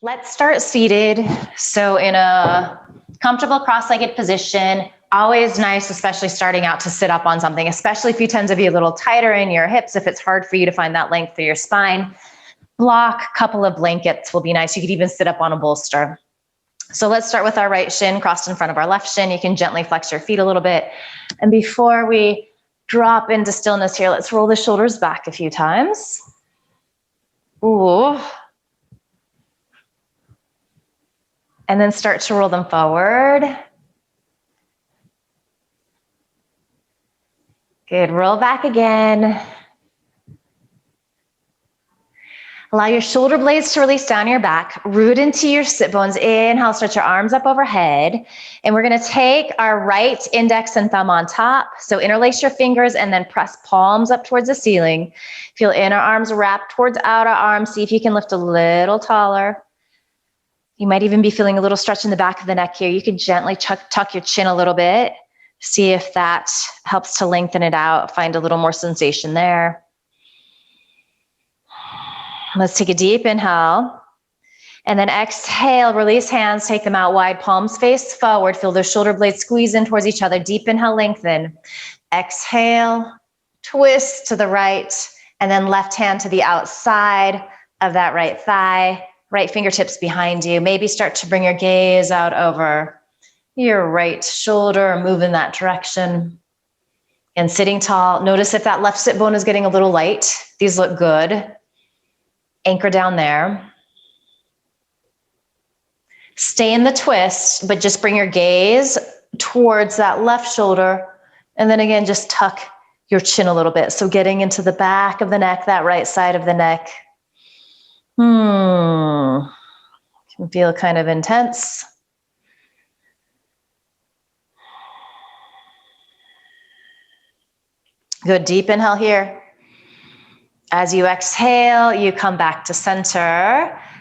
Let's start seated. So in a comfortable cross-legged position, always nice, especially starting out, to sit up on something, especially if you tend to be a little tighter in your hips, if it's hard for you to find that length through your spine. Block, couple of blankets will be nice. You could even sit up on a bolster. So let's start with our right shin crossed in front of our left shin. You can gently flex your feet a little bit. And before we drop into stillness here, let's roll the shoulders back a few times. Ooh. And then start to roll them forward. Good, roll back again. Allow your shoulder blades to release down your back, root into your sit bones. Inhale, stretch your arms up overhead. And we're gonna take our right index and thumb on top. So interlace your fingers and then press palms up towards the ceiling. Feel inner arms wrap towards outer arms. See if you can lift a little taller. You might even be feeling a little stretch in the back of the neck here. You can gently tuck your chin a little bit. See if that helps to lengthen it out. Find a little more sensation there. Let's take a deep inhale. And then exhale, release hands, take them out wide, palms face forward. Feel those shoulder blades squeeze in towards each other. Deep inhale, lengthen. Exhale, twist to the right, and then left hand to the outside of that right thigh. Right fingertips behind you. Maybe start to bring your gaze out over your right shoulder or move in that direction. And sitting tall, notice if that left sit bone is getting a little light. These look good. Anchor down there. Stay in the twist, but just bring your gaze towards that left shoulder. And then again, just tuck your chin a little bit. So getting into the back of the neck, that right side of the neck. Can feel kind of intense. Good, deep inhale here. As you exhale, you come back to center,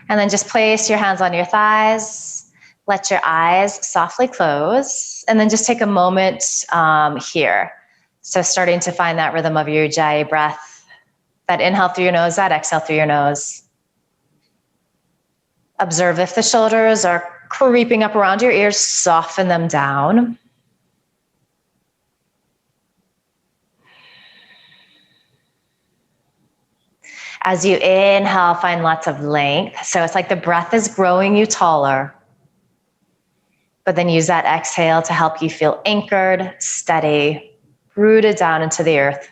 and then just place your hands on your thighs. Let your eyes softly close, and then just take a moment here. So starting to find that rhythm of your Ujjayi breath. That inhale through your nose, that exhale through your nose. Observe if the shoulders are creeping up around your ears, soften them down. As you inhale, find lots of length. So it's like the breath is growing you taller. But then use that exhale to help you feel anchored, steady, rooted down into the earth.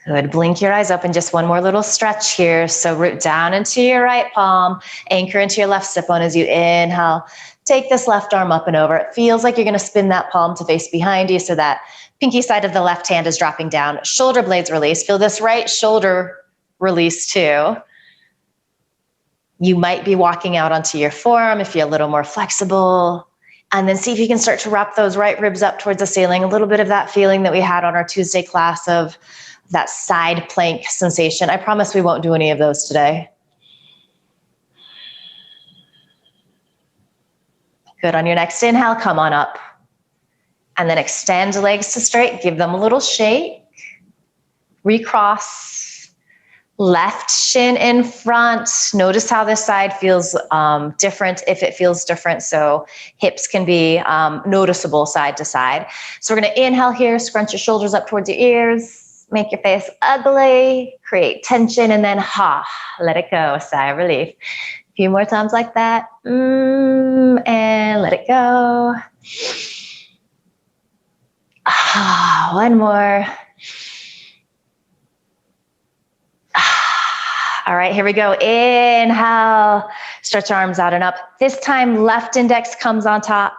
Good, blink your eyes open, just one more little stretch here. So root down into your right palm, anchor into your left sit bone as you inhale. Take this left arm up and over. It feels like you're gonna spin that palm to face behind you so that pinky side of the left hand is dropping down. Shoulder blades release. Feel this right shoulder release too. You might be walking out onto your forearm if you're a little more flexible. And then see if you can start to wrap those right ribs up towards the ceiling. A little bit of that feeling that we had on our Tuesday class of that side plank sensation. I promise we won't do any of those today. Good, on your next inhale, come on up. And then extend the legs to straight, give them a little shake. Recross, left shin in front. Notice how this side feels different if it feels different. So hips can be noticeable side to side. So we're gonna inhale here, scrunch your shoulders up towards your ears. Make your face ugly, create tension, and then let it go, sigh of relief. A few more times like that, and let it go. One more. All right, here we go. Inhale, stretch arms out and up. This time, left index comes on top.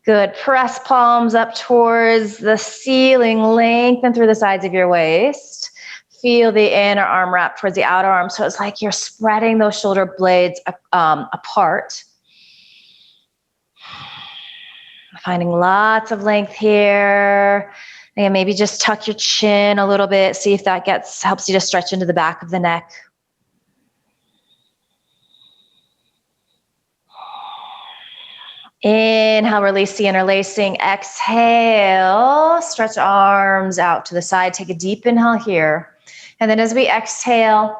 Good, press palms up towards the ceiling, lengthen through the sides of your waist. Feel the inner arm wrap towards the outer arm. So it's like you're spreading those shoulder blades apart. Finding lots of length here. And maybe just tuck your chin a little bit. See if that helps you to stretch into the back of the neck. Inhale, release the interlacing. Exhale, stretch arms out to the side. Take a deep inhale here. And then as we exhale,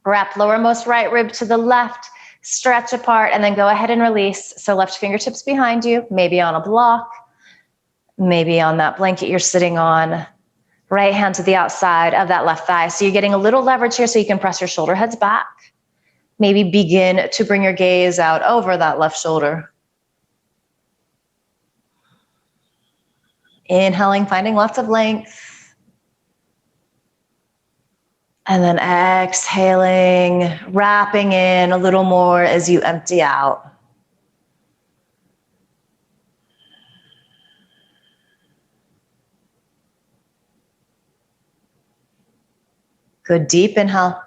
wrap lowermost right rib to the left, stretch apart, and then go ahead and release. So left fingertips behind you, maybe on a block, maybe on that blanket you're sitting on. Right hand to the outside of that left thigh. So you're getting a little leverage here so you can press your shoulder heads back. Maybe begin to bring your gaze out over that left shoulder. Inhaling, finding lots of length. And then exhaling, wrapping in a little more as you empty out. Good deep inhale.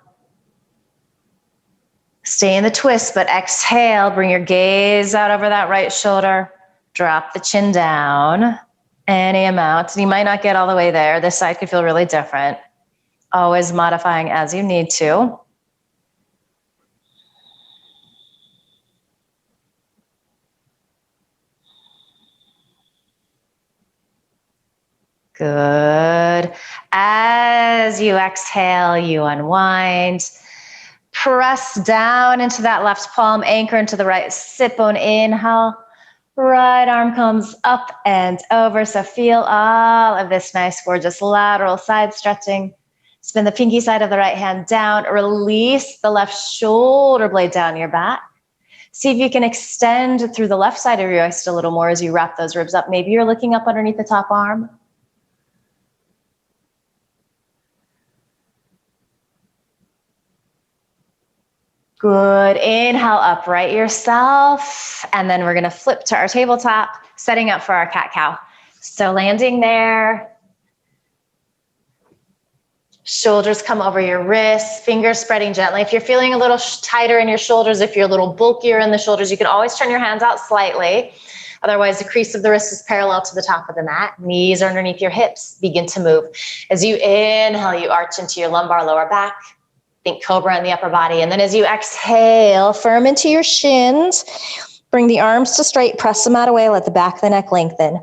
Stay in the twist, but exhale, bring your gaze out over that right shoulder. Drop the chin down. Any amount. And you might not get all the way there. This side could feel really different. Always modifying as you need to. Good. As you exhale, you unwind. Press down into that left palm, anchor into the right sit bone. Inhale. Right arm comes up and over. So feel all of this nice, gorgeous lateral side stretching. Spin the pinky side of the right hand down. Release the left shoulder blade down your back. See if you can extend through the left side of your waist a little more as you wrap those ribs up. Maybe you're looking up underneath the top arm. Good. Inhale, upright yourself. And then we're going to flip to our tabletop, setting up for our cat-cow. So landing there. Shoulders come over your wrists, fingers spreading gently. If you're feeling a little tighter in your shoulders, if you're a little bulkier in the shoulders, you can always turn your hands out slightly. Otherwise, the crease of the wrist is parallel to the top of the mat. Knees are underneath your hips. Begin to move. As you inhale, you arch into your lumbar, lower back. Think Cobra in the upper body. And then as you exhale, firm into your shins. Bring the arms to straight, press the mat away, let the back of the neck lengthen.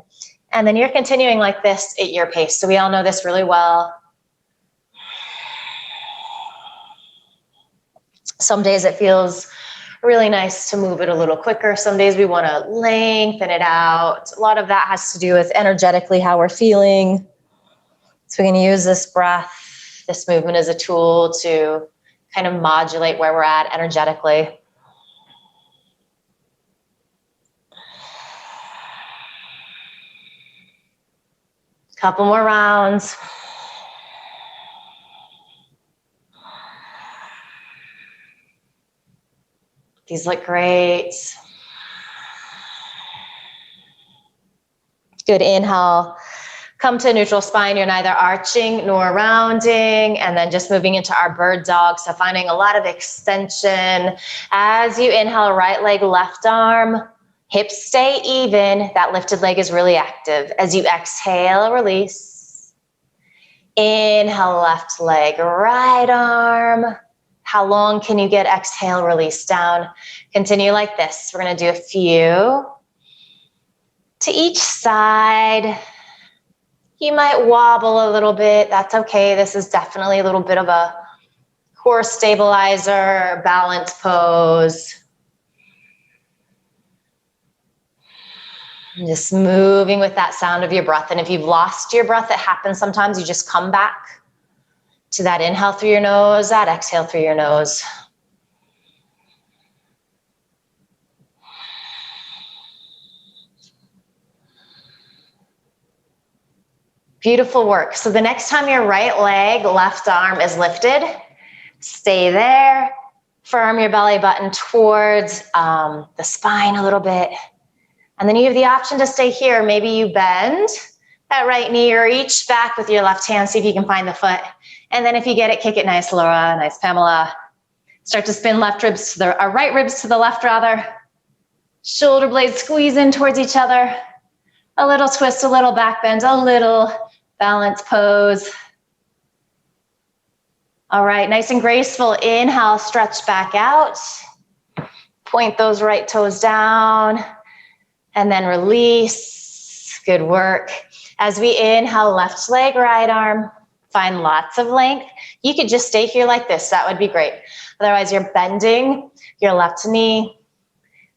And then you're continuing like this at your pace. So we all know this really well. Some days it feels really nice to move it a little quicker. Some days we want to lengthen it out. A lot of that has to do with energetically how we're feeling. So we're going to use this breath, this movement as a tool to kind of modulate where we're at energetically. Couple more rounds. These look great. Good, inhale. Come to neutral spine. You're neither arching nor rounding. And then just moving into our bird dog. So finding a lot of extension. As you inhale, right leg, left arm. Hips stay even. That lifted leg is really active. As you exhale, release. Inhale, left leg, right arm. How long can you get? Exhale, release down. Continue like this. We're going to do a few to each side. You might wobble a little bit. That's okay. This is definitely a little bit of a core stabilizer, balance pose. Just moving with that sound of your breath. And if you've lost your breath, it happens sometimes. You just come back to that inhale through your nose, that exhale through your nose. Beautiful work. So the next time your right leg, left arm is lifted, stay there. Firm your belly button towards the spine a little bit. And then you have the option to stay here. Maybe you bend that right knee or reach back with your left hand. See if you can find the foot. And then if you get it, kick it nice, Laura, nice, Pamela. Start to spin right ribs to the left rather. Shoulder blades squeeze in towards each other. A little twist, a little back bend, a little balance pose. All right, nice and graceful. Inhale, stretch back out. Point those right toes down and then release. Good work. As we inhale, left leg, right arm. Find lots of length. You could just stay here like this. That would be great. Otherwise, you're bending your left knee,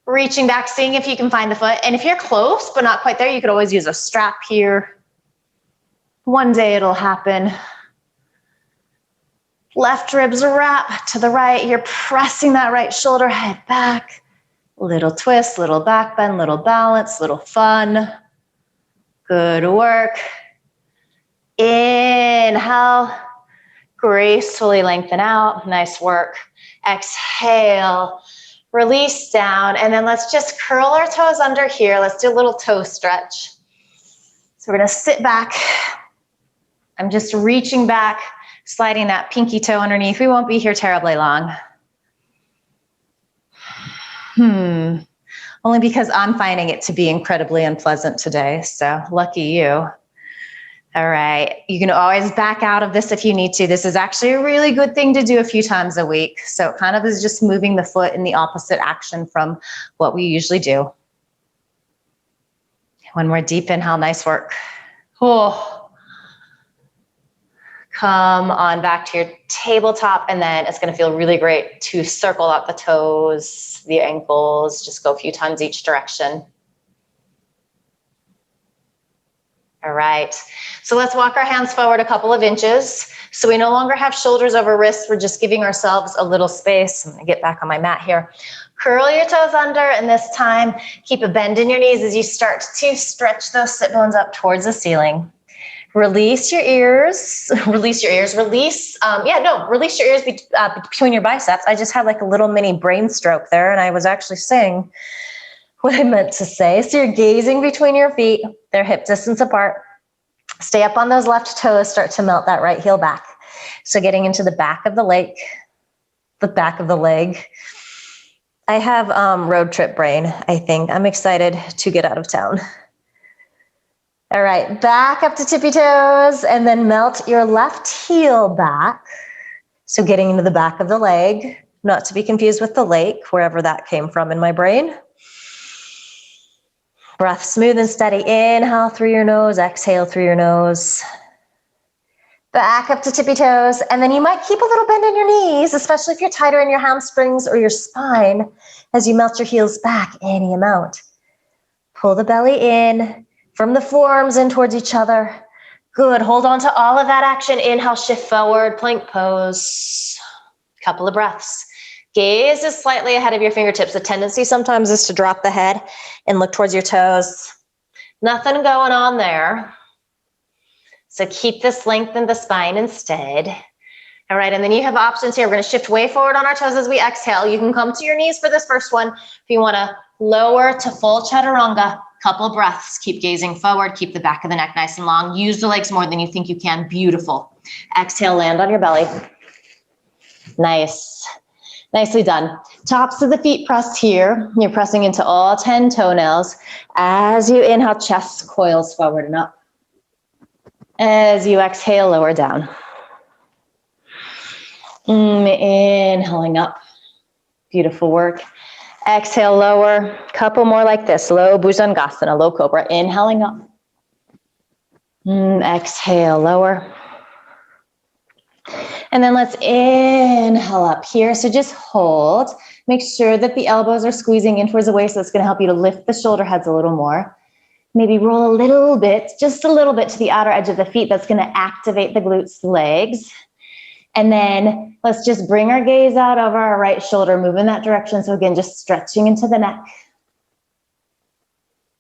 reaching back, seeing if you can find the foot. And if you're close but not quite there, you could always use a strap here. One day it'll happen. Left ribs wrap to the right. You're pressing that right shoulder, head back. Little twist, little back bend, little balance, little fun. Good work. Inhale. Gracefully lengthen out. Nice work. Exhale. Release down. And then let's just curl our toes under here. Let's do a little toe stretch. So we're going to sit back. I'm just reaching back, sliding that pinky toe underneath. We won't be here terribly long. Only because I'm finding it to be incredibly unpleasant today. So lucky you. All right. You can always back out of this if you need to. This is actually a really good thing to do a few times a week. So it kind of is just moving the foot in the opposite action from what we usually do. One more deep inhale. Nice work. Oh. Come on back to your tabletop, and then it's going to feel really great to circle out the toes, the ankles, just go a few times each direction. All right, so let's walk our hands forward a couple of inches. So we no longer have shoulders over wrists. We're just giving ourselves a little space. I'm going to get back on my mat here. Curl your toes under, and this time keep a bend in your knees as you start to stretch those sit bones up towards the ceiling. Release your ears, release your ears, release your ears between your biceps. I just had like a little mini brain stroke there, and I was actually saying what I meant to say. So you're gazing between your feet, they're hip distance apart. Stay up on those left toes, start to melt that right heel back. So getting into the back of the leg, I have road trip brain, I think. I'm excited to get out of town. All right, back up to tippy toes and then melt your left heel back. So getting into the back of the leg, not to be confused with the lake, wherever that came from in my brain. Breath smooth and steady. Inhale through your nose, exhale through your nose. Back up to tippy toes, and then you might keep a little bend in your knees, especially if you're tighter in your hamstrings or your spine, as you melt your heels back any amount. Pull the belly in. From the forearms in towards each other. Good. Hold on to all of that action. Inhale, shift forward, plank pose. Couple of breaths. Gaze is slightly ahead of your fingertips. The tendency sometimes is to drop the head and look towards your toes. Nothing going on there. So keep this length in the spine instead. All right, and then you have options here. We're going to shift way forward on our toes as we exhale. You can come to your knees for this first one. If you want to lower to full chaturanga, couple of breaths. Keep gazing forward. Keep the back of the neck nice and long. Use the legs more than you think you can. Beautiful. Exhale, land on your belly. Nice. Nicely done. Tops of the feet pressed here. You're pressing into all 10 toenails. As you inhale, chest coils forward and up. As you exhale, lower down. Inhaling up. Beautiful work. Exhale, lower. Couple more like this. Low Bhujangasana, low Cobra. Inhaling up. Exhale, lower. And then let's inhale up here. So just hold. Make sure that the elbows are squeezing in towards the waist. That's going to help you to lift the shoulder heads a little more. Maybe roll a little bit, just a little bit to the outer edge of the feet. That's going to activate the glutes, the legs. And then let's just bring our gaze out over our right shoulder, move in that direction. So again, just stretching into the neck.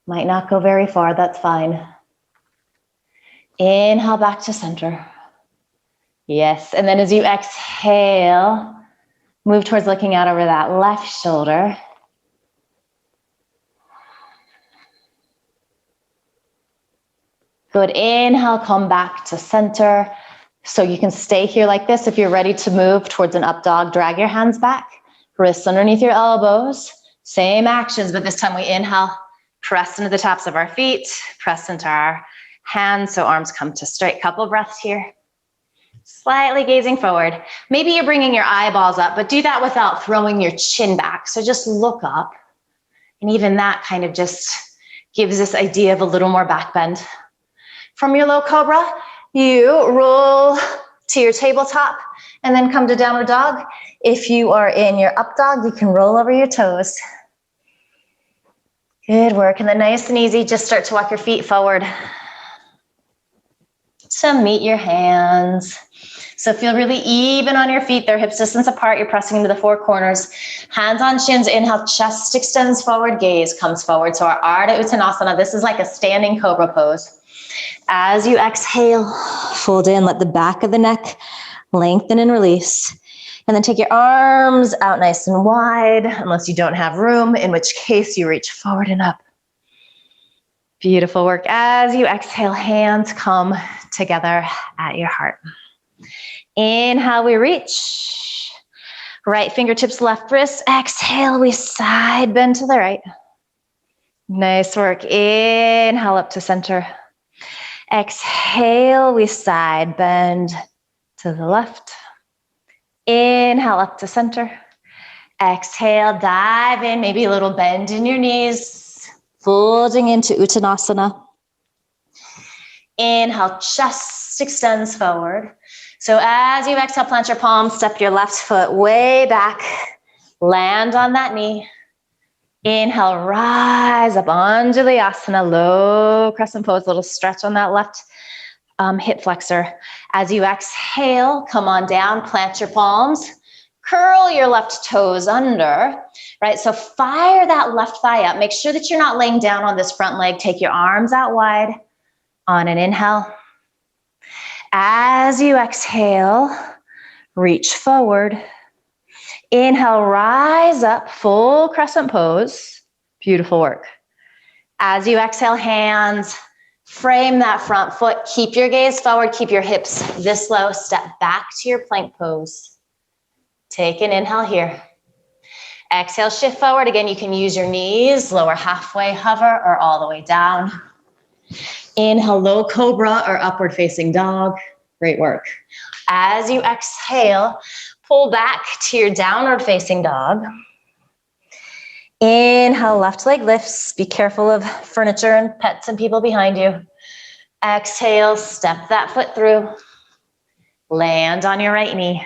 Might not go very far, that's fine. Inhale back to center. Yes, and then as you exhale, move towards looking out over that left shoulder. Good, inhale, come back to center. So you can stay here like this. If you're ready to move towards an up dog, drag your hands back, wrists underneath your elbows. Same actions, but this time we inhale, press into the tops of our feet, press into our Hands so arms come to straight. Couple breaths here. Slightly gazing forward. Maybe you're bringing your eyeballs up, but do that without throwing your chin back. So just look up. And even that kind of just gives this idea of a little more back bend. From your low cobra, you roll to your tabletop and then come to downward dog. If you are in your up dog, you can roll over your toes. Good work. And then nice and easy, just start to walk your feet forward to meet your hands. So feel really even on your feet. They're hips distance apart. You're pressing into the four corners. Hands on shins. Inhale, chest extends forward, gaze comes forward. So our Ardha Uttanasana, this is like a standing Cobra pose. As you exhale, fold in, let the back of the neck lengthen and release. And then take your arms out nice and wide, unless you don't have room, in which case you reach forward and up. Beautiful work. As you exhale, hands come together at your heart. Inhale, we reach. Right fingertips, left wrist. Exhale, we side bend to the right. Nice work. Inhale up to center. Exhale, we side bend to the left. Inhale up to center. Exhale, dive in, maybe a little bend in your knees, folding into Uttanasana. Inhale, chest extends forward. So as you exhale, plant your palms, step your left foot way back, land on that knee. Inhale, rise up, Anjalayasana, low crescent pose, little stretch on that left hip flexor. As you exhale, come on down, plant your palms, curl your left toes under, right? So fire that left thigh up. Make sure that you're not laying down on this front leg. Take your arms out wide on an inhale. As you exhale, reach forward. Inhale, rise up, full crescent pose. Beautiful work. As you exhale, hands, frame that front foot. Keep your gaze forward, keep your hips this low. Step back to your plank pose. Take an inhale here. Exhale, shift forward. Again, you can use your knees, lower halfway, hover, or all the way down. Inhale, low cobra or upward facing dog. Great work. As you exhale, pull back to your downward facing dog. Inhale, left leg lifts. Be careful of furniture and pets and people behind you. Exhale, step that foot through. Land on your right knee.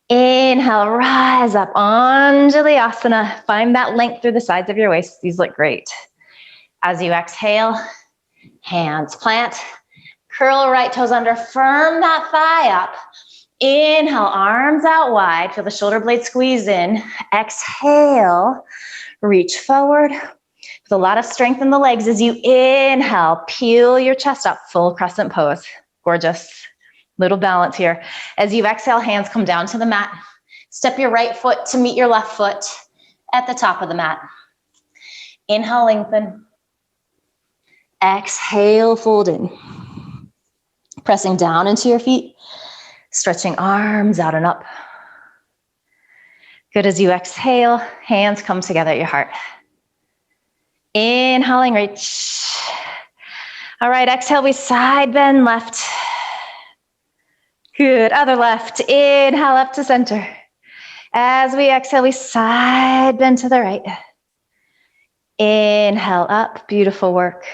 Inhale, rise up, Anjalayasana. Find that length through the sides of your waist. These look great. As you exhale, hands plant. Curl right toes under, firm that thigh up. Inhale, arms out wide. Feel the shoulder blade squeeze in. Exhale, reach forward. With a lot of strength in the legs as you inhale, peel your chest up, full crescent pose. Gorgeous. Little balance here. As you exhale, hands come down to the mat. Step your right foot to meet your left foot at the top of the mat. Inhale, lengthen. Exhale, fold in. Pressing down into your feet. Stretching arms out and up. Good. As you exhale, hands come together at your heart. Inhaling, reach. All right, exhale, we side bend left. Good, other left. Inhale up to center. As we exhale, we side bend to the right. Inhale up, beautiful work.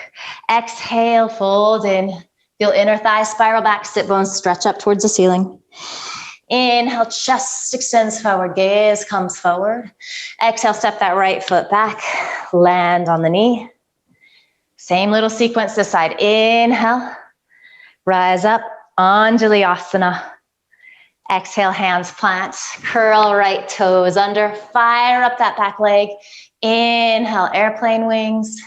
Exhale, fold in. Feel inner thigh spiral back, sit bones stretch up towards the ceiling. Inhale, chest extends forward, gaze comes forward. Exhale, step that right foot back, land on the knee. Same little sequence this side. Inhale, rise up, Anjalayasana. Exhale, hands plant, curl right toes under, fire up that back leg. Inhale, airplane wings.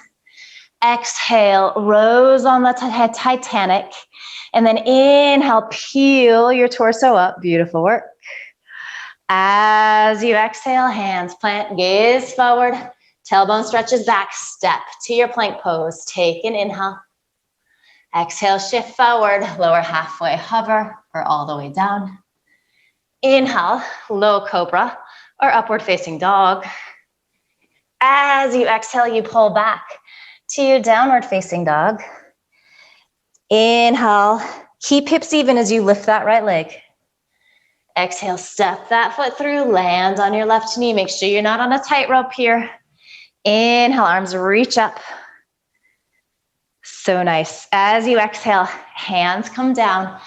Exhale, rose on the Titanic. And then inhale, peel your torso up. Beautiful work. As you exhale, hands plant, gaze forward. Tailbone stretches back, step to your plank pose. Take an inhale. Exhale, shift forward, lower halfway, hover, or all the way down. Inhale, low cobra, or upward facing dog. As you exhale, you pull back to your downward facing dog. Inhale, keep hips even as you lift that right leg. Exhale, step that foot through, land on your left knee. Make sure you're not on a tightrope here. Inhale, arms reach up. So nice. As you exhale, hands come down.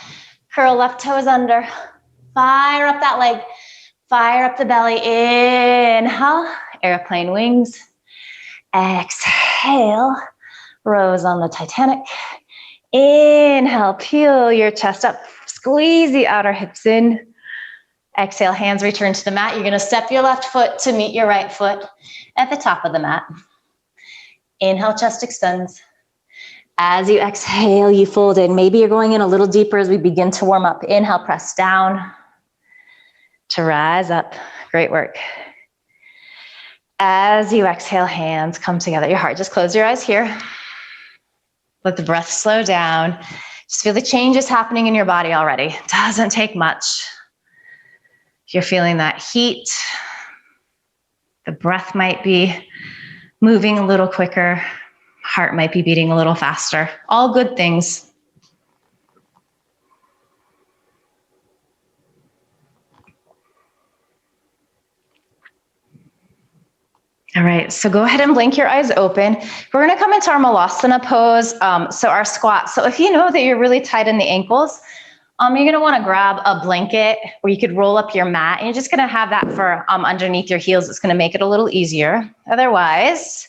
Curl left toes under. Fire up that leg. Fire up the belly. Inhale, airplane wings. Exhale, rose on the Titanic. Inhale, peel your chest up. Squeeze the outer hips in. Exhale, hands return to the mat. You're going to step your left foot to meet your right foot at the top of the mat. Inhale, chest extends. As you exhale, you fold in. Maybe you're going in a little deeper as we begin to warm up. Inhale, press down to rise up. Great work. As you exhale, hands come together. Your heart, just close your eyes here. Let the breath slow down. Just feel the changes happening in your body already. Doesn't take much. If you're feeling that heat, the breath might be moving a little quicker. Heart might be beating a little faster. All good things. All right, so go ahead and blink your eyes open. We're gonna come into our Malasana Pose, so our squat. So if you know that you're really tight in the ankles, you're gonna wanna grab a blanket, or you could roll up your mat, and you're just gonna have that for underneath your heels. It's gonna make it a little easier. Otherwise,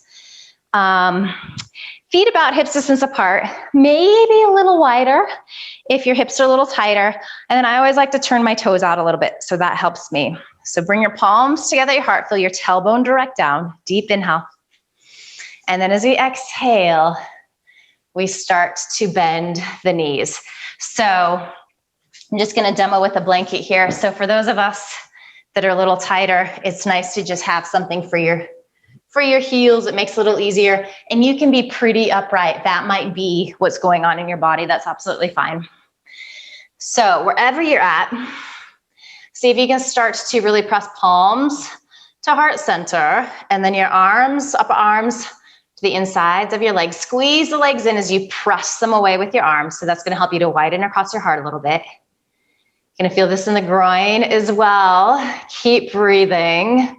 feet about hips distance apart, maybe a little wider if your hips are a little tighter. And then I always like to turn my toes out a little bit, so that helps me. So bring your palms together, your heart, feel your tailbone direct down, deep inhale. And then as we exhale, we start to bend the knees. So I'm just gonna demo with a blanket here. So for those of us that are a little tighter, it's nice to just have something for your heels. It makes it a little easier. And you can be pretty upright. That might be what's going on in your body. That's absolutely fine. So wherever you're at, see if you can start to really press palms to heart center, and then your arms, upper arms to the insides of your legs. Squeeze the legs in as you press them away with your arms. So that's gonna help you to widen across your heart a little bit. You're gonna feel this in the groin as well. Keep breathing.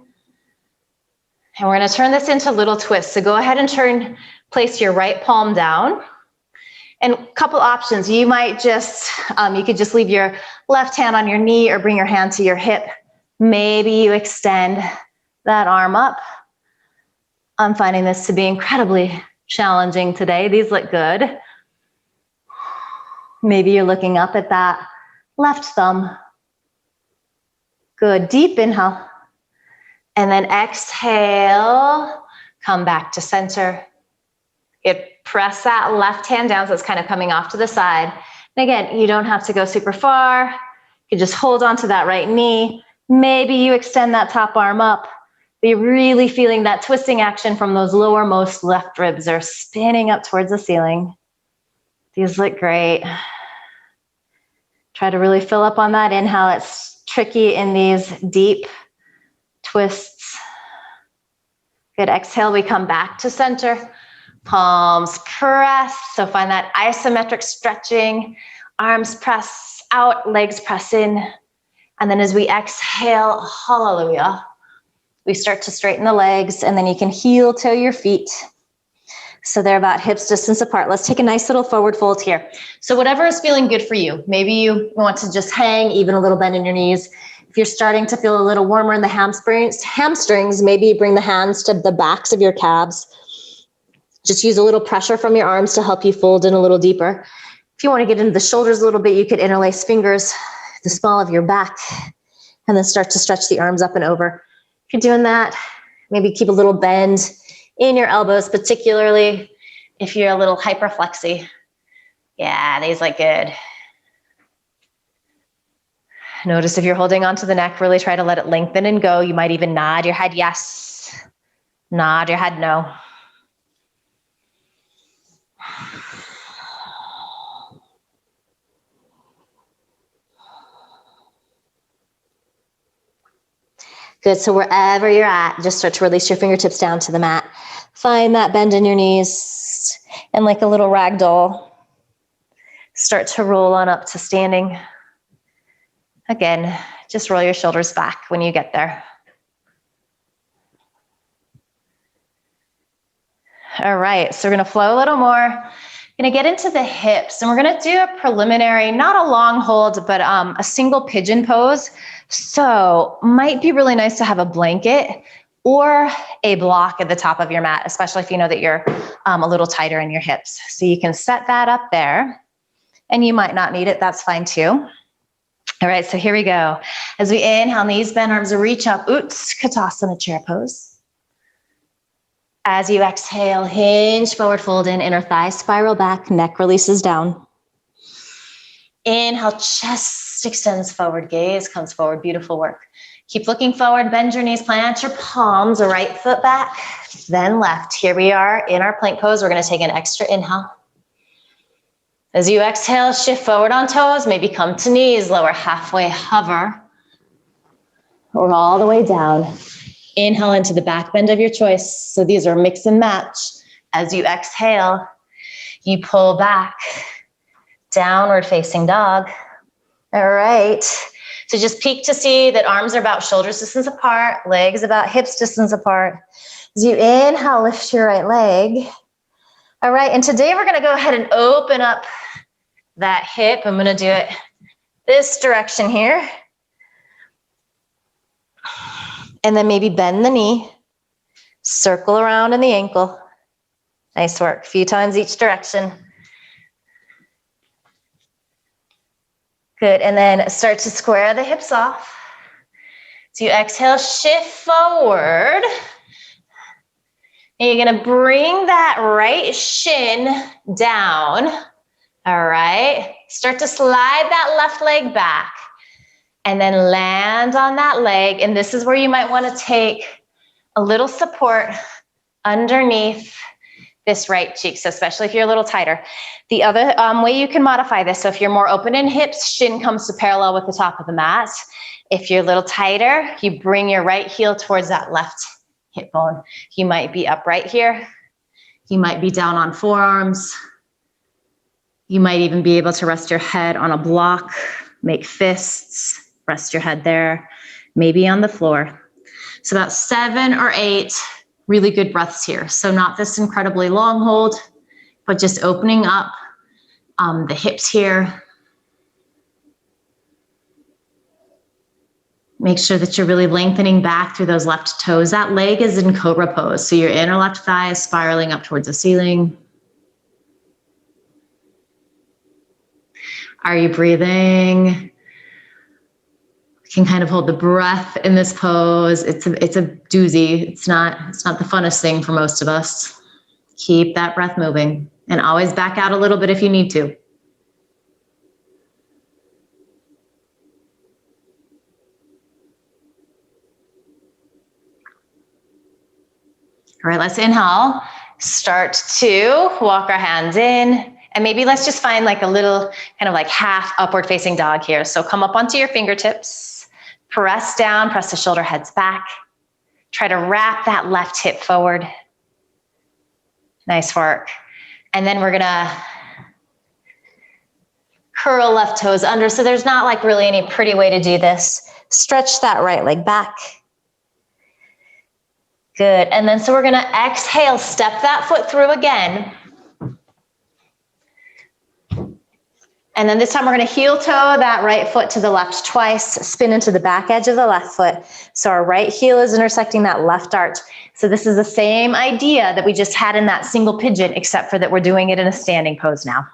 And we're gonna turn this into little twists. So go ahead and place your right palm down. And a couple options. You might just, you could just leave your left hand on your knee or bring your hand to your hip. Maybe you extend that arm up. I'm finding this to be incredibly challenging today. These look good. Maybe you're looking up at that left thumb. Good, deep inhale. And then exhale, come back to center. Press that left hand down so it's kind of coming off to the side. And again, you don't have to go super far. You can just hold on to that right knee. Maybe you extend that top arm up. Be really feeling that twisting action from those lowermost left ribs are spinning up towards the ceiling. These look great. Try to really fill up on that inhale. It's tricky in these deep twists. Good, exhale, we come back to center. Palms press, so find that isometric stretching. Arms press out, legs press in. And then as we exhale, hallelujah, we start to straighten the legs, and then you can heel toe your feet. So they're about hips distance apart. Let's take a nice little forward fold here. So whatever is feeling good for you. Maybe you want to just hang, even a little bend in your knees. If you're starting to feel a little warmer in the hamstrings, maybe you bring the hands to the backs of your calves. Just use a little pressure from your arms to help you fold in a little deeper. If you want to get into the shoulders a little bit, you could interlace fingers, the small of your back, and then start to stretch the arms up and over. If you're doing that, maybe keep a little bend in your elbows, particularly if you're a little hyperflexy. Yeah, these look good. Notice if you're holding onto the neck, really try to let it lengthen and go. You might even nod your head yes, nod your head no. Good, so wherever you're at, just start to release your fingertips down to the mat. Find that bend in your knees and like a little rag doll. Start to roll on up to standing. Again, just roll your shoulders back when you get there. All right, so we're gonna flow a little more. Gonna get into the hips, and we're gonna do a preliminary, not a long hold, but a single pigeon pose. So might be really nice to have a blanket or a block at the top of your mat, especially if you know that you're a little tighter in your hips. So you can set that up there, and you might not need it, that's fine too. All right, so here we go. As we inhale, knees bend, arms reach up, Uttanasana chair pose. As you exhale, hinge forward, fold in, inner thigh, spiral back, neck releases down. Inhale, chest extends forward, gaze comes forward, beautiful work. Keep looking forward, bend your knees, plant your palms, right foot back, then left. Here we are in our plank pose. We're gonna take an extra inhale. As you exhale, shift forward on toes, maybe come to knees, lower halfway, hover, or all the way down. Inhale into the back bend of your choice. So these are mix and match. As you exhale, you pull back, downward facing dog. All right. So just peek to see that arms are about shoulders distance apart, legs about hips distance apart. As you inhale, lift your right leg. All right, and today we're gonna go ahead and open up that hip. I'm gonna do it this direction here. And then maybe bend the knee, circle around in the ankle. Nice work, a few times each direction. Good, and then start to square the hips off. So you exhale, shift forward. And you're gonna bring that right shin down, all right? Start to slide that left leg back. And then land on that leg. And this is where you might want to take a little support underneath this right cheek, so especially if you're a little tighter. The other way you can modify this, so if you're more open in hips, shin comes to parallel with the top of the mat. If you're a little tighter, you bring your right heel towards that left hip bone. You might be upright here. You might be down on forearms. You might even be able to rest your head on a block, make fists. Rest your head there, maybe on the floor. So about 7 or 8 really good breaths here. So not this incredibly long hold, but just opening up the hips here. Make sure that you're really lengthening back through those left toes. That leg is in Cobra pose. So your inner left thigh is spiraling up towards the ceiling. Are you breathing? Can kind of hold the breath in this pose. It's a doozy. It's not the funnest thing for most of us. Keep that breath moving and always back out a little bit if you need to. All right, let's inhale. Start to walk our hands in. And maybe let's just find like a little kind of like half upward facing dog here. So come up onto your fingertips. Press down, press the shoulder heads back. Try to wrap that left hip forward. Nice work. And then we're gonna curl left toes under. So there's not like really any pretty way to do this. Stretch that right leg back. Good, and then so we're gonna exhale, step that foot through again. And then this time we're gonna heel toe that right foot to the left twice, spin into the back edge of the left foot. So our right heel is intersecting that left arch. So this is the same idea that we just had in that single pigeon, except for that we're doing it in a standing pose now.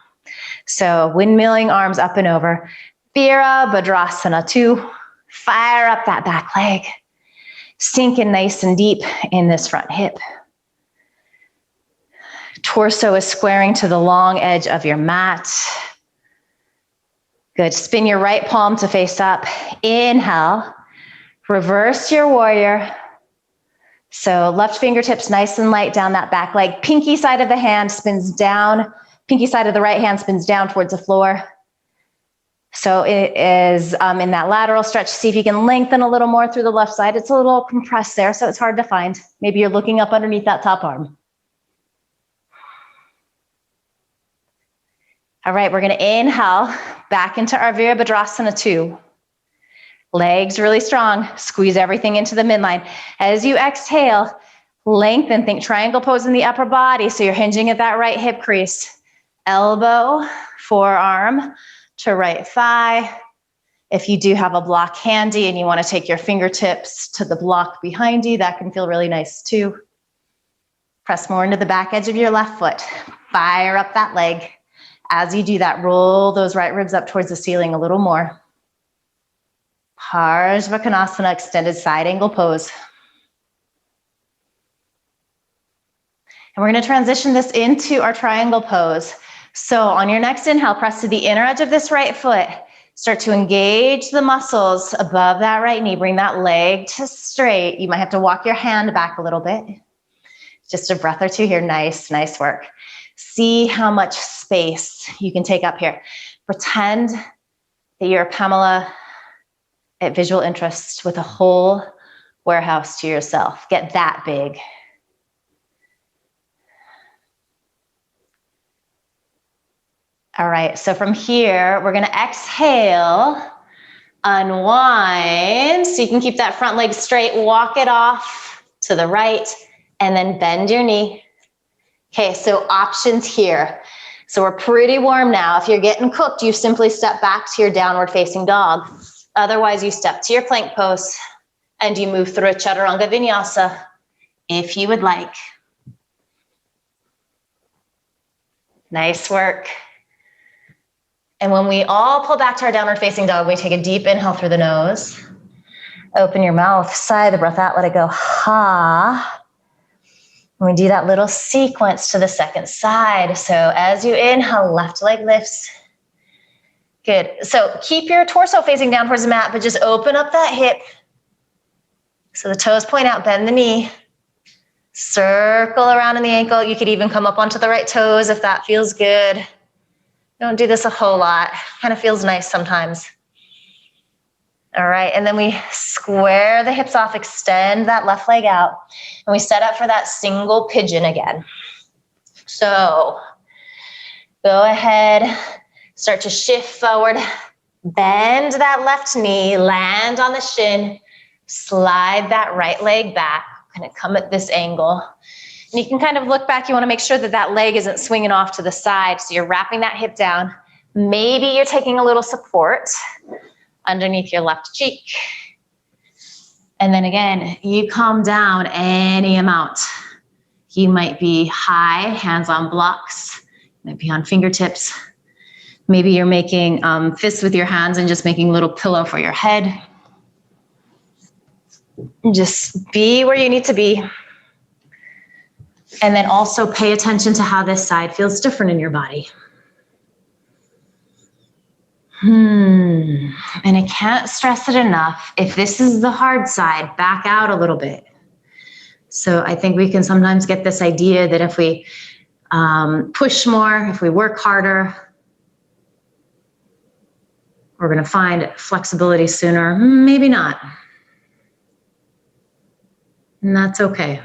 So windmilling arms up and over. Virabhadrasana 2. Fire up that back leg. Sink in nice and deep in this front hip. Torso is squaring to the long edge of your mat. Good, spin your right palm to face up. Inhale, reverse your warrior. So left fingertips nice and light down that back leg. Pinky side of the hand spins down. Pinky side of the right hand spins down towards the floor. So it is in that lateral stretch. See if you can lengthen a little more through the left side. It's a little compressed there, so it's hard to find. Maybe you're looking up underneath that top arm. All right, we're gonna inhale back into our Virabhadrasana 2. Legs really strong, squeeze everything into the midline. As you exhale, lengthen, think triangle pose in the upper body, so you're hinging at that right hip crease. Elbow, forearm to right thigh. If you do have a block handy and you want to take your fingertips to the block behind you, that can feel really nice too. Press more into the back edge of your left foot. Fire up that leg. As you do that, roll those right ribs up towards the ceiling a little more. Parsvakonasana, extended side angle pose. And we're going to transition this into our triangle pose. So on your next inhale, press to the inner edge of this right foot. Start to engage the muscles above that right knee. Bring that leg to straight. You might have to walk your hand back a little bit. Just a breath or two here. Nice, nice work. See how much space you can take up here. Pretend that you're Pamela at Visual Interest with a whole warehouse to yourself. Get that big. All right, so from here, we're gonna exhale, unwind, so you can keep that front leg straight, walk it off to the right, and then bend your knee. Okay, so options here. So we're pretty warm now. If you're getting cooked, you simply step back to your downward facing dog. Otherwise, you step to your plank pose and you move through a chaturanga vinyasa if you would like. Nice work. And when we all pull back to our downward facing dog, we take a deep inhale through the nose. Open your mouth, sigh the breath out, let it go. Ha. And we do that little sequence to the second side. So as you inhale, left leg lifts. Good. So keep your torso facing down towards the mat, but just open up that hip. So the toes point out, bend the knee. Circle around in the ankle. You could even come up onto the right toes if that feels good. Don't do this a whole lot. Kind of feels nice sometimes. All right, and then we square the hips off, extend that left leg out, and we set up for that single pigeon again. So go ahead, start to shift forward, bend that left knee, land on the shin, slide that right leg back, kind of come at this angle. And you can kind of look back, you want to make sure that that leg isn't swinging off to the side, so you're wrapping that hip down. Maybe you're taking a little support underneath your left cheek. And then again, you calm down any amount. You might be high, hands on blocks, might be on fingertips. Maybe you're making fists with your hands and just making a little pillow for your head. Just be where you need to be. And then also pay attention to how this side feels different in your body. And I can't stress it enough. If this is the hard side, back out a little bit. So I think we can sometimes get this idea that if we push more, if we work harder, we're going to find flexibility sooner. Maybe not. And that's okay.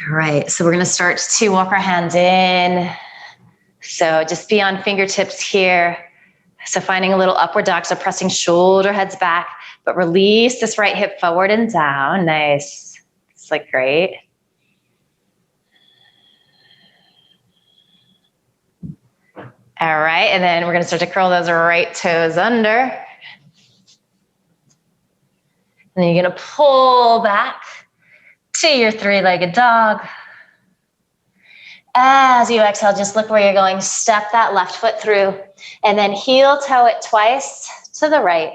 All right, so we're going to start to walk our hands in. So just be on fingertips here. So finding a little upward dog, so pressing shoulder heads back, but release this right hip forward and down. Nice. It's like great. All right, and then we're going to start to curl those right toes under. And then you're going to pull back to your three-legged dog. As you exhale, just look where you're going. Step that left foot through and then heel toe it twice to the right.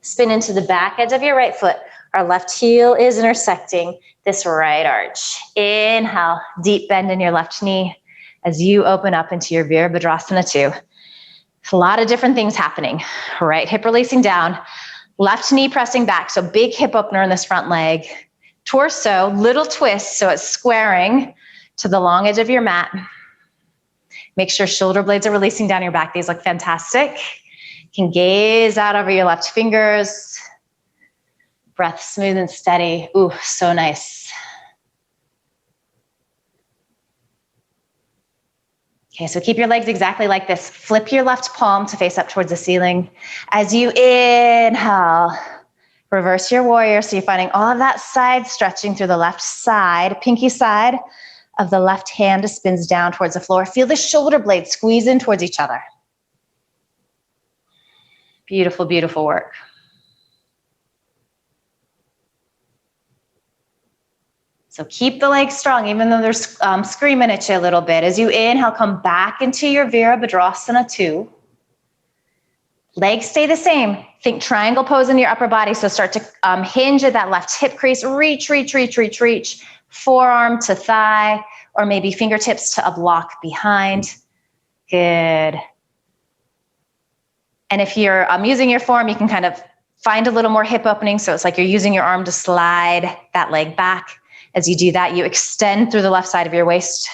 Spin into the back edge of your right foot. Our left heel is intersecting this right arch. Inhale, deep bend in your left knee as you open up into your Virabhadrasana 2. A lot of different things happening. Right hip releasing down, left knee pressing back. So big hip opener in this front leg. Torso, little twist, so it's squaring to the long edge of your mat. Make sure shoulder blades are releasing down your back. These look fantastic. You can gaze out over your left fingers. Breath smooth and steady. Ooh, so nice. Okay, so keep your legs exactly like this. Flip your left palm to face up towards the ceiling. As you inhale, reverse your warrior. So you're finding all of that side stretching through the left side. Pinky side of the left hand spins down towards the floor. Feel the shoulder blades squeeze in towards each other. Beautiful, beautiful work. So keep the legs strong, even though they're screaming at you a little bit. As you inhale, come back into your Virabhadrasana 2. Legs stay the same. Think triangle pose in your upper body. So start to hinge at that left hip crease. Reach, reach, reach, reach, reach. Forearm to thigh, or maybe fingertips to a block behind. Good. And if you're using your form, you can kind of find a little more hip opening. So it's like you're using your arm to slide that leg back. As you do that, you extend through the left side of your waist.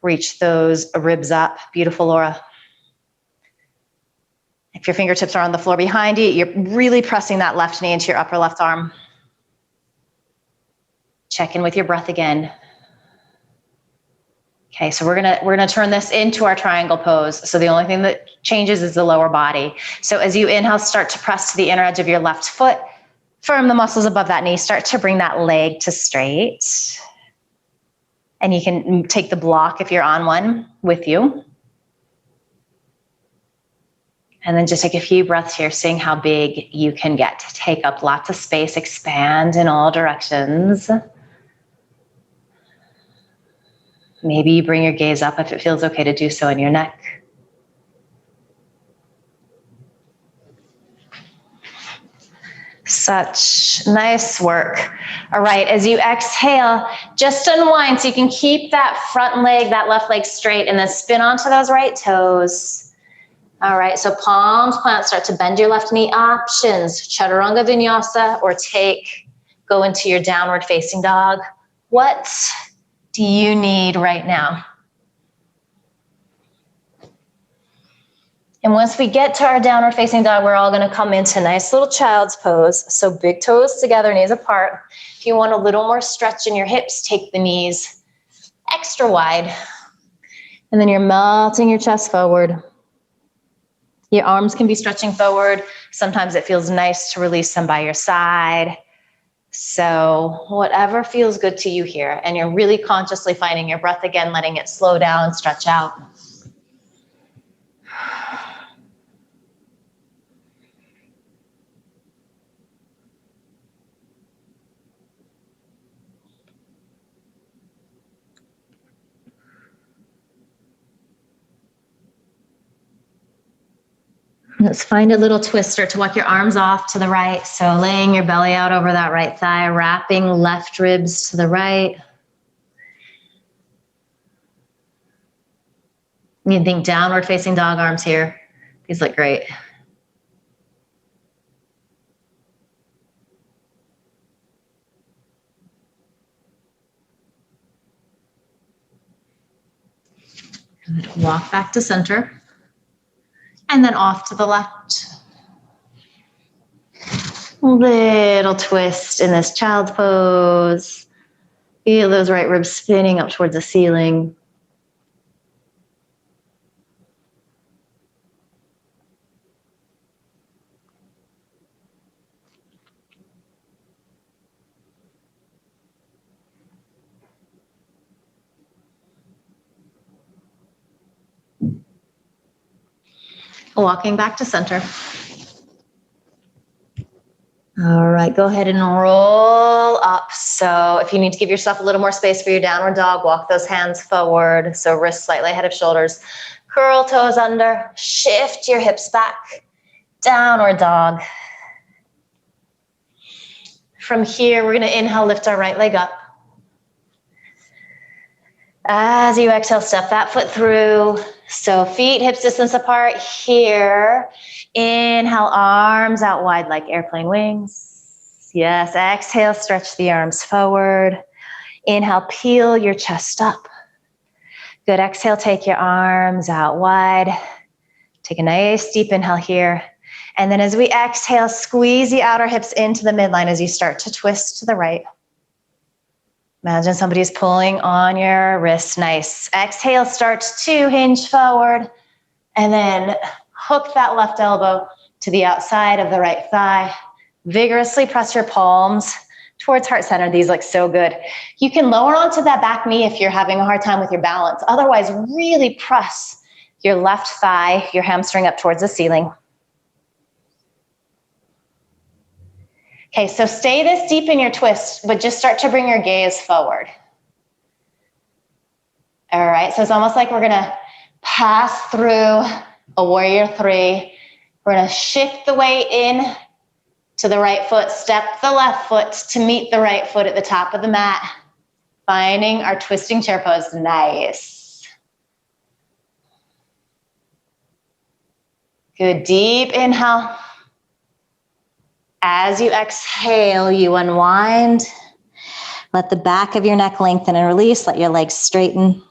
Reach those ribs up. Beautiful, Laura. If your fingertips are on the floor behind you, you're really pressing that left knee into your upper left arm. Check in with your breath again. Okay, so we're gonna turn this into our triangle pose. So the only thing that changes is the lower body. So as you inhale, start to press to the inner edge of your left foot. Firm the muscles above that knee. Start to bring that leg to straight. And you can take the block if you're on one with you. And then just take a few breaths here, seeing how big you can get. Take up lots of space, expand in all directions. Maybe you bring your gaze up if it feels okay to do so in your neck. Such nice work. All right, as you exhale, just unwind so you can keep that front leg, that left leg straight, and then spin onto those right toes. All right, so palms plant, start to bend your left knee. Options, Chaturanga Vinyasa, or go into your downward facing dog. What do you need right now? And once we get to our downward facing dog, we're all gonna come into nice little child's pose. So big toes together, knees apart. If you want a little more stretch in your hips, take the knees extra wide. And then you're melting your chest forward. Your arms can be stretching forward. Sometimes it feels nice to release them by your side. So whatever feels good to you here. And you're really consciously finding your breath again, letting it slow down, stretch out. Let's find a little twister to walk your arms off to the right. So laying your belly out over that right thigh, wrapping left ribs to the right. You can think downward facing dog arms here. These look great. Walk back to center. And then off to the left. Little twist in this child's pose. Feel those right ribs spinning up towards the ceiling. Walking back to center. All right, go ahead and roll up. So if you need to give yourself a little more space for your downward dog, walk those hands forward. So wrists slightly ahead of shoulders. Curl toes under. Shift your hips back. Downward dog. From here, we're going to inhale, lift our right leg up. As you exhale, step that foot through. So feet, hips distance apart here. Inhale, arms out wide like airplane wings. Yes, exhale, stretch the arms forward. Inhale, peel your chest up. Good, exhale, take your arms out wide. Take a nice deep inhale here. And then as we exhale, squeeze the outer hips into the midline as you start to twist to the right. Imagine somebody's pulling on your wrist. Nice. Exhale, start to hinge forward. And then hook that left elbow to the outside of the right thigh. Vigorously press your palms towards heart center. These look so good. You can lower onto that back knee if you're having a hard time with your balance. Otherwise, really press your left thigh, your hamstring up towards the ceiling. Okay, so stay this deep in your twist, but just start to bring your gaze forward. All right, so it's almost like we're gonna pass through a warrior three. We're gonna shift the weight in to the right foot, step the left foot to meet the right foot at the top of the mat, finding our twisting chair pose. Nice. Good, deep inhale. As you exhale, you unwind. Let the back of your neck lengthen and release. Let your legs straighten.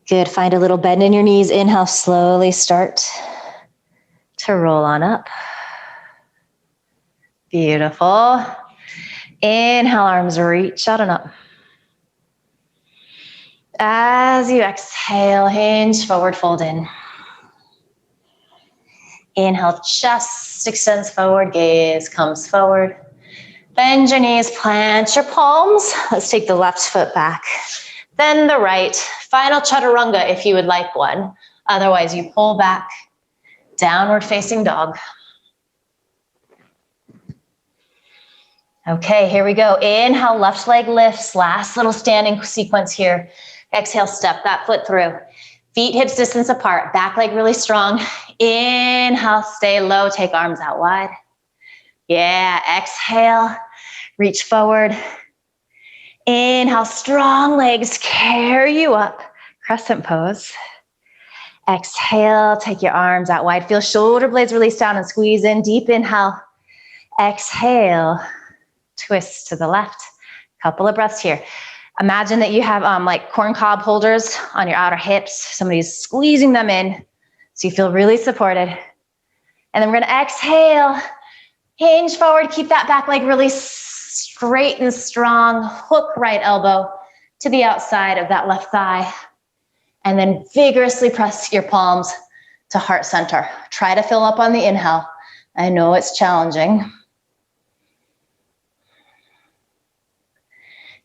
Good, find a little bend in your knees. Inhale, slowly start to roll on up. Beautiful. Inhale, arms reach out and up. As you exhale, hinge forward, fold in. Inhale, chest extends forward, gaze comes forward. Bend your knees, plant your palms. Let's take the left foot back, then the right. Final chaturanga if you would like one. Otherwise, you pull back, downward facing dog. Okay, here we go. Inhale, left leg lifts. Last little standing sequence here. Exhale, step that foot through. Feet hips distance apart, back leg really strong. Inhale, stay low, take arms out wide. Yeah, exhale, reach forward. Inhale, strong legs carry you up. Crescent pose. Exhale, take your arms out wide. Feel shoulder blades release down and squeeze in. Deep inhale. Exhale, twist to the left. Couple of breaths here. Imagine that you have like corn cob holders on your outer hips. Somebody's squeezing them in so you feel really supported. And then we're gonna exhale, hinge forward, keep that back leg really straight and strong. Hook right elbow to the outside of that left thigh. And then vigorously press your palms to heart center. Try to fill up on the inhale. I know it's challenging.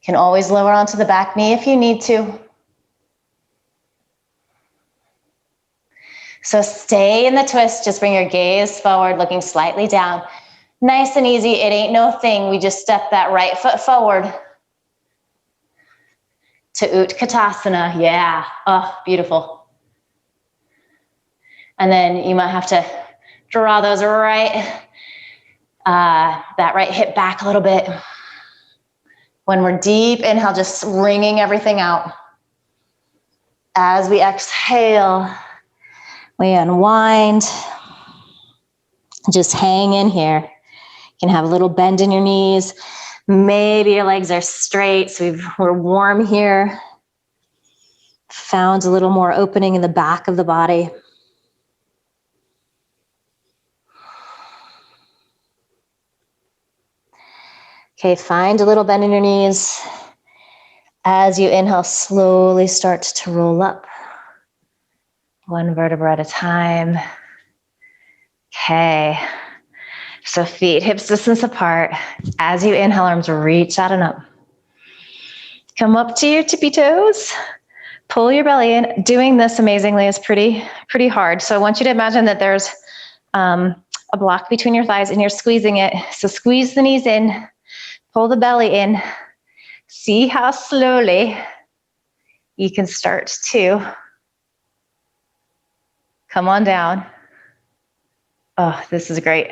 Can always lower onto the back knee if you need to. So stay in the twist, just bring your gaze forward, looking slightly down. Nice and easy, it ain't no thing. We just step that right foot forward to Uttanasana. Yeah, oh, beautiful. And then you might have to draw those that right hip back a little bit. When we're deep, inhale, just wringing everything out. As we exhale, we unwind. Just hang in here. You can have a little bend in your knees. Maybe your legs are straight, so we're warm here. Found a little more opening in the back of the body. Okay, find a little bend in your knees. As you inhale, slowly start to roll up. One vertebra at a time. Okay, so feet hips distance apart. As you inhale, arms reach out and up. Come up to your tippy toes. Pull your belly in. Doing this amazingly is pretty hard. So I want you to imagine that there's a block between your thighs and you're squeezing it. So squeeze the knees in. Pull the belly in. See how slowly you can start to come on down. Oh, this is great.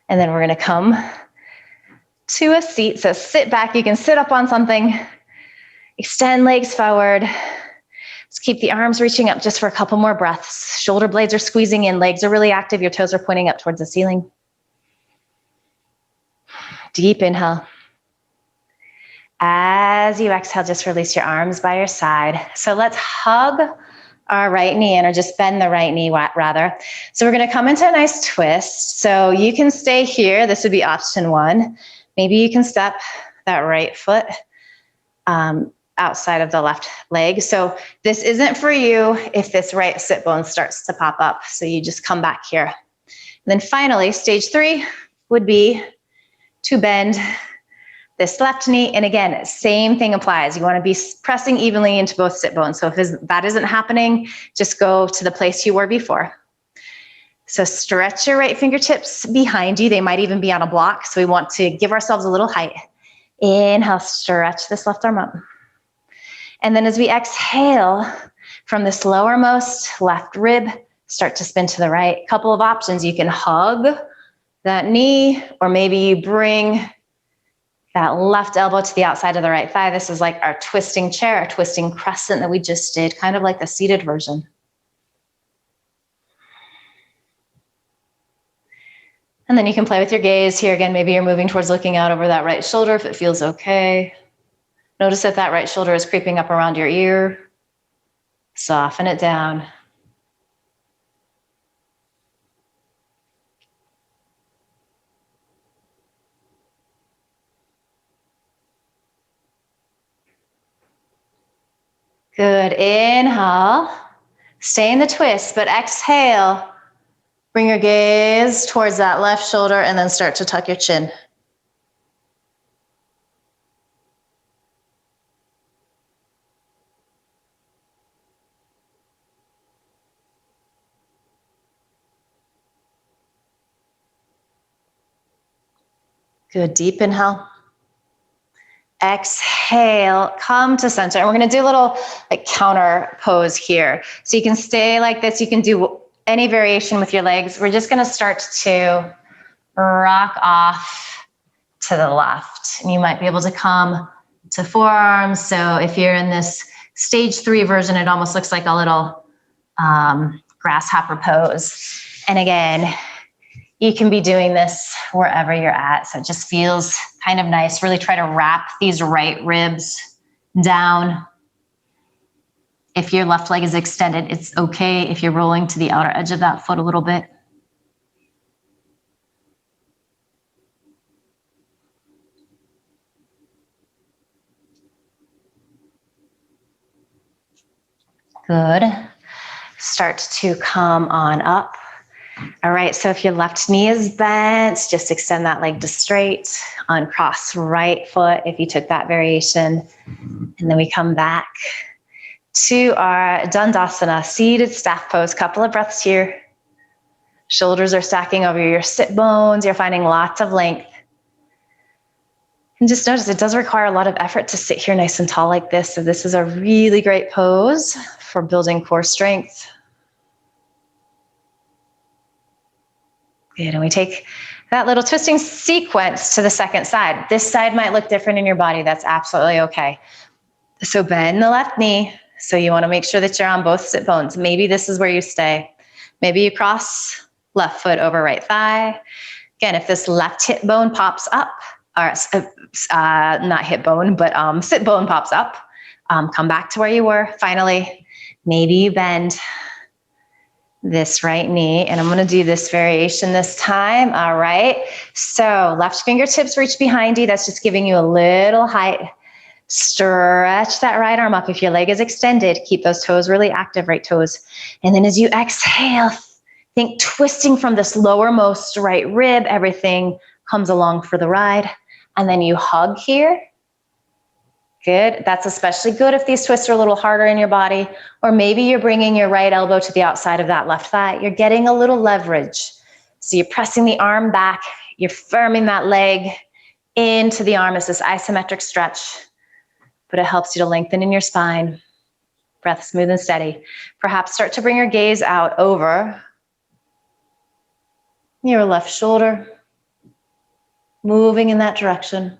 And then we're going to come to a seat. So sit back. You can sit up on something. Extend legs forward. Let's keep the arms reaching up just for a couple more breaths. Shoulder blades are squeezing in. Legs are really active. Your toes are pointing up towards the ceiling. Deep inhale. As you exhale, just release your arms by your side. So let's hug our right knee in, or just bend the right knee rather. So we're going to come into a nice twist. So you can stay here. This would be option one. Maybe you can step that right foot outside of the left leg. So this isn't for you if this right sit bone starts to pop up. So you just come back here. And then finally, stage three would be to bend this left knee. And again, same thing applies. You want to be pressing evenly into both sit bones. So if that isn't happening, just go to the place you were before. So stretch your right fingertips behind you. They might even be on a block. So we want to give ourselves a little height. Inhale, stretch this left arm up. And then as we exhale from this lowermost left rib, start to spin to the right. Couple of options. You can hug that knee, or maybe you bring that left elbow to the outside of the right thigh. This is like our twisting chair, our twisting crescent that we just did, kind of like the seated version. And then you can play with your gaze here. Again, maybe you're moving towards looking out over that right shoulder if it feels okay. Notice if that right shoulder is creeping up around your ear. Soften it down. Good. Inhale. Stay in the twist, but exhale. Bring your gaze towards that left shoulder and then start to tuck your chin. Good. Deep inhale. Exhale, come to center. And we're going to do a little like counter pose here. So you can stay like this. You can do any variation with your legs. We're just going to start to rock off to the left. And you might be able to come to forearms. So if you're in this stage 3 version, it almost looks like a little grasshopper pose. And again, you can be doing this wherever you're at. So it just feels kind of nice. Really try to wrap these right ribs down. If your left leg is extended, it's okay if you're rolling to the outer edge of that foot a little bit. Good. Start to come on up. All right, so if your left knee is bent, just extend that leg to straight. Uncross right foot if you took that variation. And then we come back to our Dandasana, seated staff pose. Couple of breaths here. Shoulders are stacking over your sit bones. You're finding lots of length. And just notice it does require a lot of effort to sit here nice and tall like this. So this is a really great pose for building core strength. Good, and we take that little twisting sequence to the second side. This side might look different in your body. That's absolutely okay. So bend the left knee. So you want to make sure that you're on both sit bones. Maybe this is where you stay. Maybe you cross left foot over right thigh. Again, if this left hip bone pops up, or not hip bone, but sit bone pops up, come back to where you were. Finally, maybe you bend this right knee, and I'm going to do this variation this time. All right. So left fingertips reach behind you. That's just giving you a little height. Stretch that right arm up. If your leg is extended, keep those toes really active, right toes. And then as you exhale, think twisting from this lowermost right rib, everything comes along for the ride. And then you hug here. Good. That's especially good if these twists are a little harder in your body, or maybe you're bringing your right elbow to the outside of that left thigh. You're getting a little leverage. So you're pressing the arm back. You're firming that leg into the arm as this isometric stretch, but it helps you to lengthen in your spine. Breath smooth and steady. Perhaps start to bring your gaze out over your left shoulder, moving in that direction.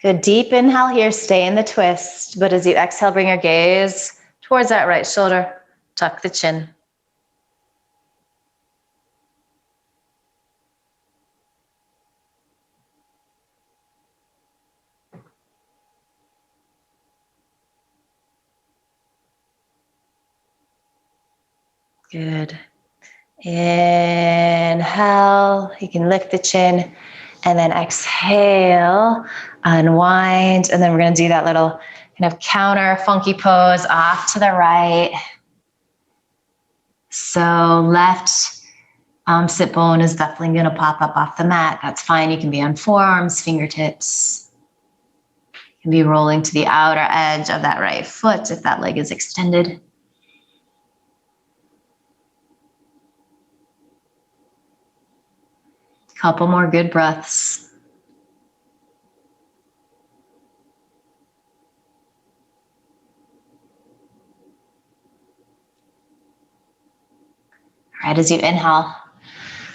Good, deep inhale here, stay in the twist. But as you exhale, bring your gaze towards that right shoulder. Tuck the chin. Good. Inhale, you can lift the chin, and then exhale, unwind, and then we're going to do that little kind of counter funky pose off to the right. So left sit bone is definitely going to pop up off the mat. That's fine. You can be on forearms, fingertips. You can be rolling to the outer edge of that right foot if that leg is extended. Couple more good breaths. All right, as you inhale,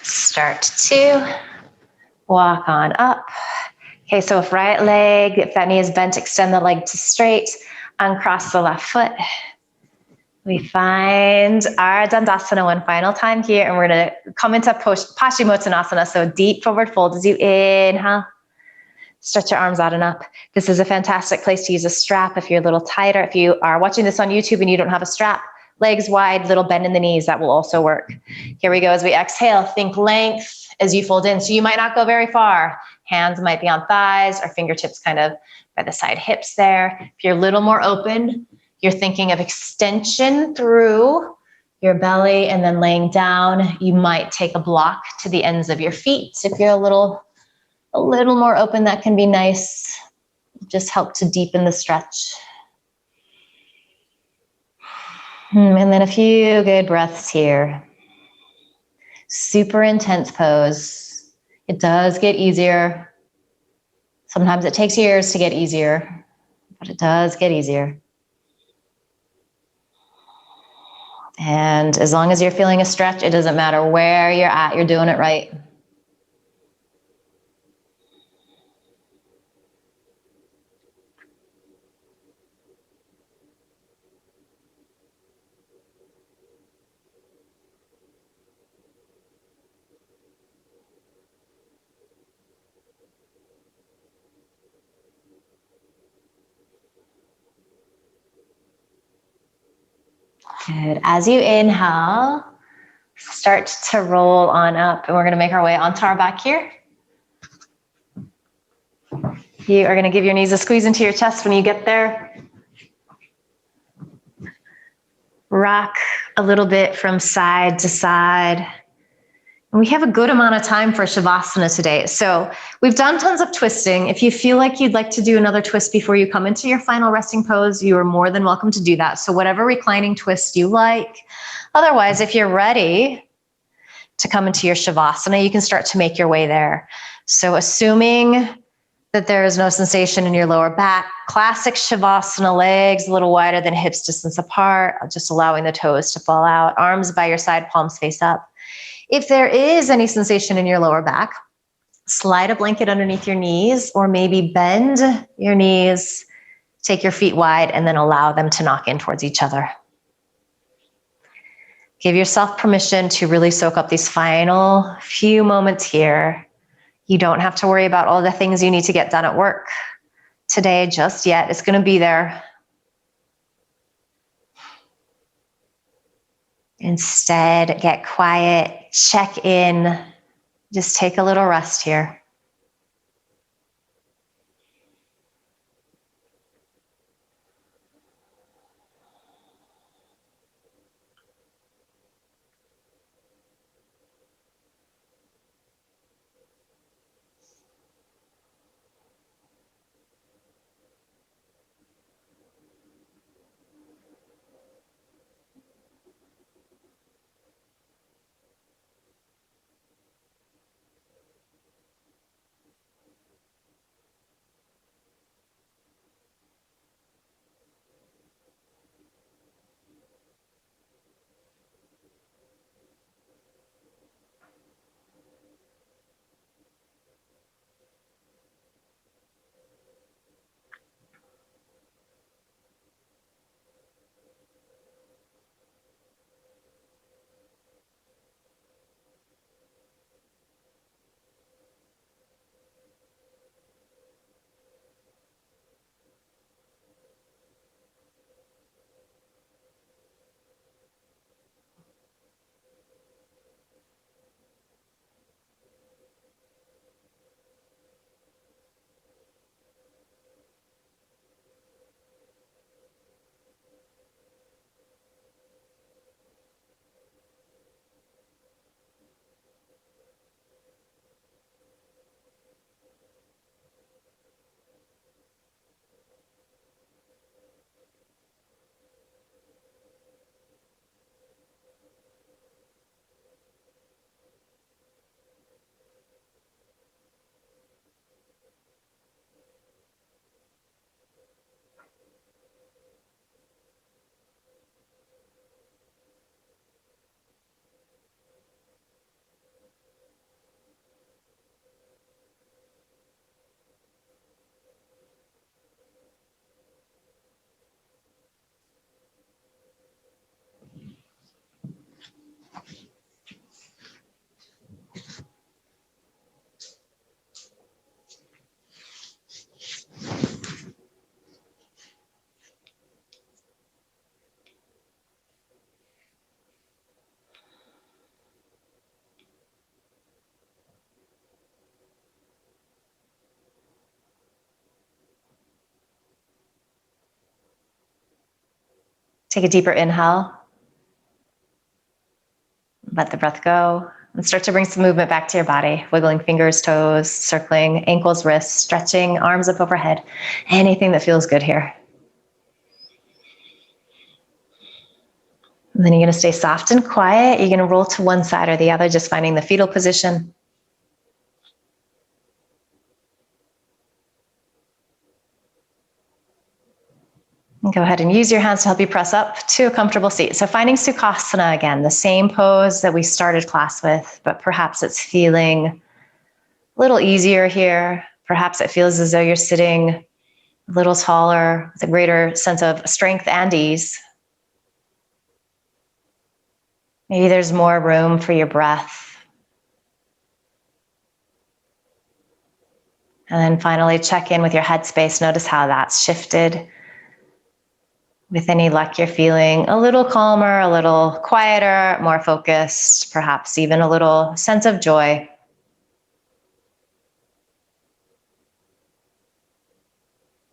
start to walk on up. Okay, so if right leg, if that knee is bent, extend the leg to straight, uncross the left foot. We find our Dandasana one final time here, and we're going to come into Paschimottanasana, so deep forward fold as you inhale. Stretch your arms out and up. This is a fantastic place to use a strap if you're a little tighter. If you are watching this on YouTube and you don't have a strap, legs wide, little bend in the knees, that will also work. Here we go. As we exhale, think length as you fold in. So you might not go very far. Hands might be on thighs or fingertips kind of by the side hips there. If you're a little more open, you're thinking of extension through your belly and then laying down. You might take a block to the ends of your feet. If you're a little more open, that can be nice. Just help to deepen the stretch. And then a few good breaths here. Super intense pose. It does get easier. Sometimes it takes years to get easier, but it does get easier. And as long as you're feeling a stretch, it doesn't matter where you're at, you're doing it right. Good. As you inhale, start to roll on up, and we're going to make our way onto our back here. You are going to give your knees a squeeze into your chest when you get there. Rock a little bit from side to side. And we have a good amount of time for Shavasana today. So we've done tons of twisting. If you feel like you'd like to do another twist before you come into your final resting pose, you are more than welcome to do that. So whatever reclining twist you like. Otherwise, if you're ready to come into your Shavasana, you can start to make your way there. So assuming that there is no sensation in your lower back, classic Shavasana, legs a little wider than hips distance apart, just allowing the toes to fall out, arms by your side, palms face up. If there is any sensation in your lower back, slide a blanket underneath your knees, or maybe bend your knees, take your feet wide, and then allow them to knock in towards each other. Give yourself permission to really soak up these final few moments here. You don't have to worry about all the things you need to get done at work today just yet. It's going to be there. Instead, get quiet, check in, just take a little rest here. Take a deeper inhale. Let the breath go. And start to bring some movement back to your body. Wiggling fingers, toes, circling, ankles, wrists, stretching, arms up overhead. Anything that feels good here. And then you're going to stay soft and quiet. You're going to roll to one side or the other, just finding the fetal position. And go ahead and use your hands to help you press up to a comfortable seat. So finding Sukhasana again, the same pose that we started class with, but perhaps it's feeling a little easier here. Perhaps it feels as though you're sitting a little taller with a greater sense of strength and ease. Maybe there's more room for your breath. And then finally check in with your headspace. Notice how that's shifted. With any luck, you're feeling a little calmer, a little quieter, more focused, perhaps even a little sense of joy.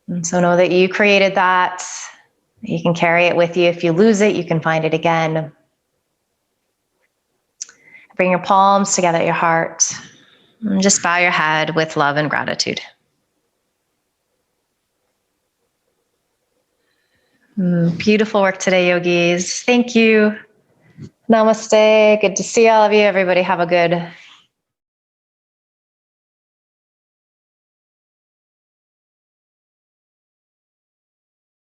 And so know that you created that. You can carry it with you. If you lose it, you can find it again. Bring your palms together at your heart. And just bow your head with love and gratitude. Beautiful work today, yogis. Thank you. Namaste. Good to see all of you. Everybody have a good